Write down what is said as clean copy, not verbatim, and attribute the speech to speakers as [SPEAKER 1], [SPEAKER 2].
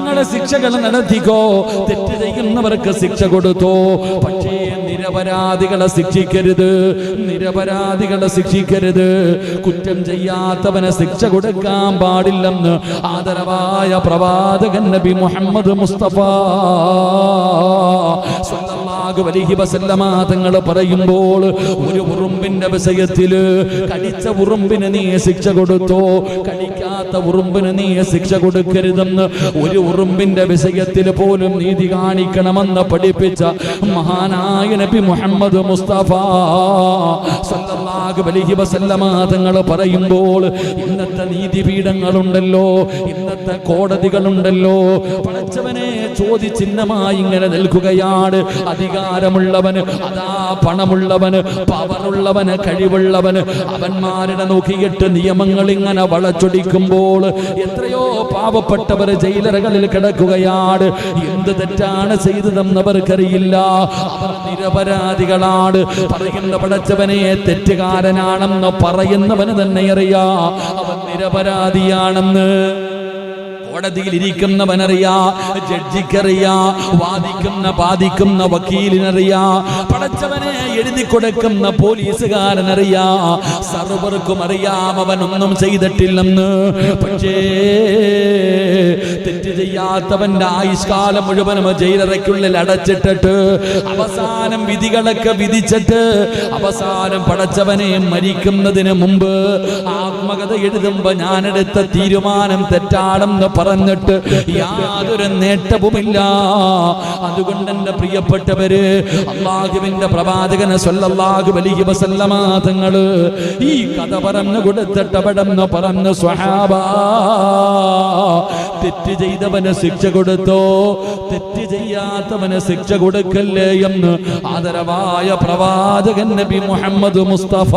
[SPEAKER 1] നിങ്ങളെ ശിക്ഷകൾ നടത്തിക്കോ, തെറ്റ് ചെയ്യുന്നവർക്ക് ശിക്ഷ കൊടുത്തോ, പക്ഷേ നിരപരാധികളെ ശിക്ഷിക്കരുത്, നിരപരാധികളെ ശിക്ഷിക്കരുത്. കുറ്റം ചെയ്യാത്തവനെ ശിക്ഷ കൊടുക്കാൻ പാടില്ലെന്ന് ആദരവായ പ്രവാചകൻ നബി മുഹമ്മദ് മുസ്തഫ സല്ലല്ലാഹു അലൈഹി വസല്ലമ തങ്ങൾ പറയുമ്പോൾ, ഒരു ഉറുമ്പിന്റെ വിഷയത്തില് കടിച്ച ഉറുമ്പിന് നീ ശിക്ഷ കൊടുത്തോ, കടിക്കാത്ത ഉറുമ്പിന് നീ ശിക്ഷ കൊടുക്കരുതെന്ന് ഒരു ഉറുമ്പിന്റെ വിഷയത്തിൽ പോലും നീതി കാണിക്കണമെന്ന് പഠിപ്പിച്ച മഹാനായ നബി മുഹമ്മദ് മുസ്തഫ സല്ലല്ലാഹു അലൈഹി വസല്ലമ തങ്ങൾ പറയുമ്പോൾ, ഇന്നത്തെ നീതിപീഠങ്ങളുണ്ടല്ലോ, ഇന്നത്തെ കോടതികളുണ്ടല്ലോ, പടച്ചവനെ ചോദ്യചിഹ്നമായി ഇങ്ങനെ നിൽക്കുകയാണ്. അധികാരമുള്ളവന്, അതാ പണമുള്ളവന്, പവറുള്ളവന്, കഴിവുള്ളവന്, അവന്മാരുടെ നോക്കിയിട്ട് നിയമങ്ങൾ ഇങ്ങനെ വളച്ചൊടിക്കുമ്പോൾ എത്രയോ പാവപ്പെട്ടവർ ജയിലറകളിൽ കിടക്കുകയാണ്. എന്ത് തെറ്റാണ് ചെയ്തതെന്നവർക്കറിയില്ല, അവർ നിരപരാധികളാണ്. പറയുന്ന പടച്ചവനെ തെറ്റുകാരനാണെന്ന് പറയുന്നവന് തന്നെ അറിയാ അവൻ നിരപരാധിയാണെന്ന്. കോടതിയിൽ ഇരിക്കുന്നവനറിയാ, ജഡ്ജിക്കറിയാ, വാദിക്കുന്ന വക്കീലിനറിയാ, പടച്ചവനെ എഴുതി കൊടുക്കുന്ന പോലീസുകാരനറിയാ, സർവർക്കും അറിയാം അവനൊന്നും ചെയ്തിട്ടില്ലെന്ന്. പക്ഷേ തെറ്റ് ചെയ്യാത്തവന്റെ ആയുഷ്കാലം മുഴുവനും ജയിലറയ്ക്കുള്ളിൽ അടച്ചിട്ടിട്ട് അവസാനം വിധികളൊക്കെ വിധിച്ചിട്ട് അവസാനം പടച്ചവനെ മരിക്കുന്നതിന് മുമ്പ് ആത്മകഥ എഴുതുമ്പോ ഞാനെടുത്ത തീരുമാനം തെറ്റാണെന്ന് പറഞ്ഞിട്ട് യാതൊരു നേട്ടവുമില്ല. അതുകൊണ്ട് എന്റെ പ്രിയപ്പെട്ടവര്, അല്ലാഹുവിന്റെ പ്രവാചകൻ സല്ലല്ലാഹു അലൈഹി വസല്ലമ തങ്ങള് ഈ കഥ പറഞ്ഞു കൊടുത്തിട്ട് അവിടെന്ന് പറഞ്ഞു, സ്വഹാബ തെറ്റ് ചെയ്തവന് ശിക്ഷ കൊടുത്തോ, തെറ്റ് ചെയ്യാത്തവന് ശിക്ഷ കൊടുക്കല്ലേ എന്ന് ആദരവായ പ്രവാചകൻ നബി മുഹമ്മദ് മുസ്തഫ